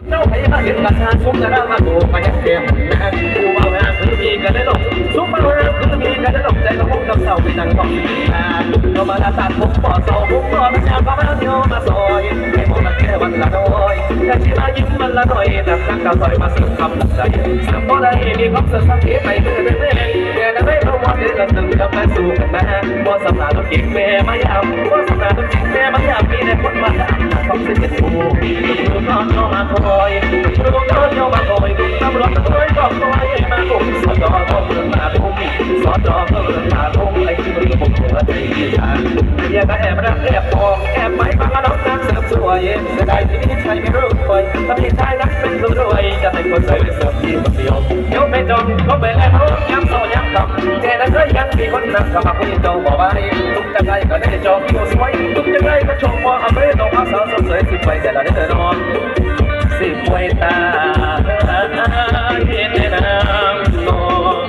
เจ้าให้มาเห็นราชาชุมจะได้มาโตไปยังเทียมนะกูเบาหน้าคือมีกันได้หรอกชุมเบาหน้าคือมีกันได้หรอกใจเราพงกับเสาไปนั่งต้องเรามาตัดผมปอดเสาผมปอดมันยามพามาเที่ยวมาซอยให้มองมันแค่วันละน้อยแต่ที่มายิ้มมันละหน่อยแต่รักกับซอยมาสึกคำหลับใจสัมพอได้มีความสัมผัสไปเมื่อเมื่อแต่ได้เพราะว่าเดือนหนึ่งกับมาสู่กันมาว่าสำนักต้องกินแม่มายามว่าสำนักต้องกินแม่มายามมีแต่คนมาด่าความสึกเป็นผู้ดูนอนนอนมาคอยดูนอนนอนมาคอยดูตำรวจคอยบอกคอยมาบุกสอดอก็เดินมาทุ่มสอดอก็เดินมาทุ่มไอ้ที่มือผมหัวใจฉันอย่าแอบรักแอบพองแอบไม่ฟังน้องนักเสริมสวยเสียดายที่นี่ใช่ไม่รู้คอยถ้าพี่ชายรักเป็นตัวรวยจะเป็นคนสวยเป็นเสริมที่คนเดียวเดี๋ยวไม่จนก็ไปแล้วย้ำโซ่ย้ำคำแค่นั้นเคยยังมีคนนั่งกับมาคุยโตบอกว่าทุกจะไงก็ได้จบอยู่สวยทุกจะไงก็ชมว่าเอาไปตรงอาสาสวยสิไปแต่ละเดือนนอนสิป่วยตาเห็นในน้ำนอน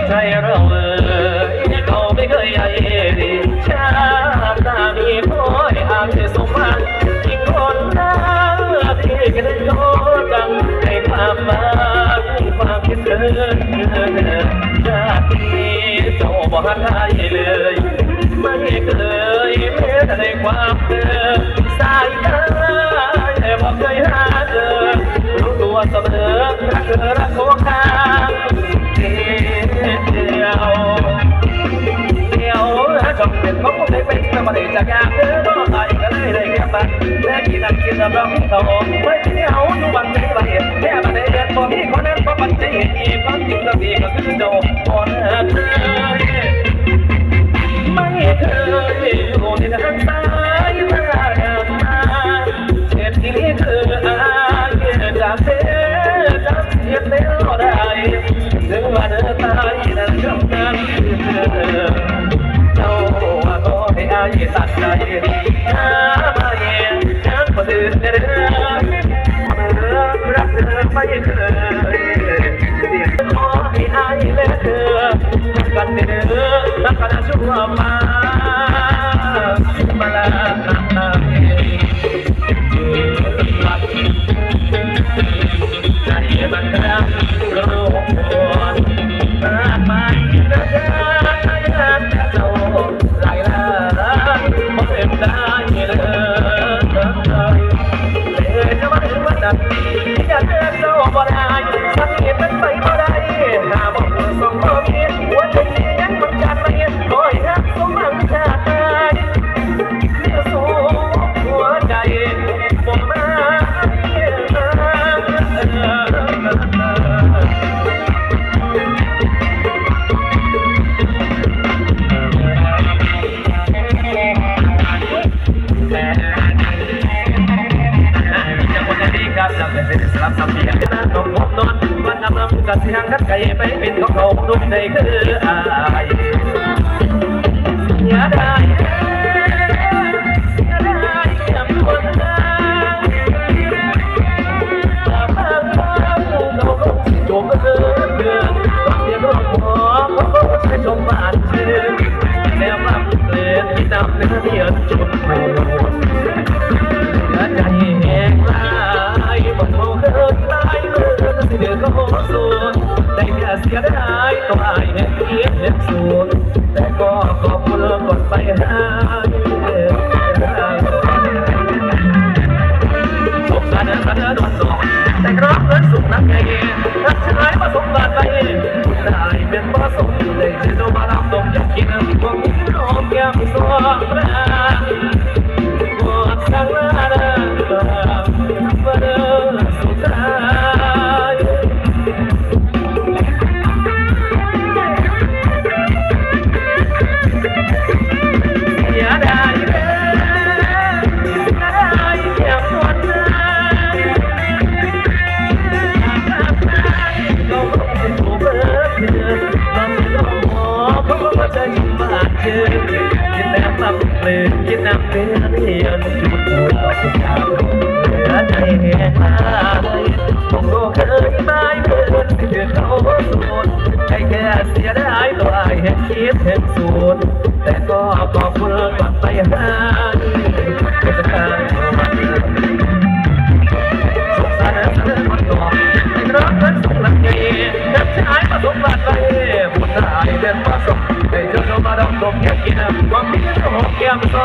ใจเราเขาไม่เคยใหญ่ดีชาตามีคอยอาจจะสมหวังอีกคนนั้นที่กันโยจังให้ความมาความคิดถึงชาติเจ้าบ่หันหายเลยไม่เคยแม้แต่ในความเดิมสายตาแต่บอกเคยหาเจอรู้ตัวเสมอรักเธอรักของข้างเดียวจำเป็นของผมได้เป็นแต่มาได้จากยากเธอก็ตายก็เลยได้แค่บ้านแค่กินนั่งกินแล้วร้องต่อไม่ที่เอาทุกวันใจละเอียดแค่มาได้เดือนพอมีคนนั้นพอปัจจัยอีกความจริงแล้วพี่ก็คือโดนพอเธอไม่เคยอยู่ในทางสายตาเจ็บที่นี่คืออายจากเธอจากเสียเท่าใดถึงวันตายนั้นจำนั้นเจ้าก็ให้อายตัดใจมาเย็นฉันคนอื่นเดินรักเธอไม่เคยเรียกขอให้อายและเธอกันเดินรักกันชั่วมาลาใจมันรักรู้มากมายนะจ๊ะเจ้าหลายล้านบ่เป็นได้เลยจะมาถึงวันนั้นอยากเจอเจ้าบ่ได้สักนิดมันไปบ่ได้หาบ่ส่งบ่มีหัวใจยังมันจัดไม่คอยรักสมหวังชาติคือสู้หัวใจบ่มาสลับสับเปลี่ยนน้ำนมนอนวันน้ำน้ำกระเสียงกัดไก่ไปเป็นของเขานุ่มในคืออายอย่าได้อย่าได้จำคนได้ถ้าพังพังเราคงสิจมเกินเดือนต้องเรียกร้องขอเขาคงจะจมบาดเจ็บแล้วมาเปลี่ยนที่น้ำเนื้อเดียวจุดหัวใจแห้งลายหมดเขาเคยตายเมื่อสิเดือดก็โหดสูญได้แค่เสียดายตัวอายแห่งเกียรติแห่งสูญแต่ก็ขอบคุณกดไปหาสงสารฉันโดนหลอกแต่รักเงินสุขนักไงรักชายมาสมบัติไปคุณได้เป็นผสมเลยจะโดนมารับตรงอยากกินพวกน้องแก้มสวมราปวดสังลาสุดท้ายเสียดายเลยเสียดายแค่วันนั้นเราคงจะถูกเบิดเดือนเราไม่ต้องหอเพราะว่าจะยิ่งบาดเจ็บกินน้ำมันเปลือกกินน้ำเปลือกเรียนจุดหัวสุดท้ายใจแห้งมาเลยคงรู้เคยไม่เกินที่เขาสูญให้แค่เสียดายตัวไอ้แห่งคิดแห่งสูญแต่ก็ขอบคุณก่อนไป หายจะทางสงสารเธอคนก่อนให้รักนั้นส่งหลังใจแค่ชายมาสมบัติเลยบุญหายเดินมาส่งให้เธอมาดำดมแค่กินความมีเรื่องของแก้มซ้อ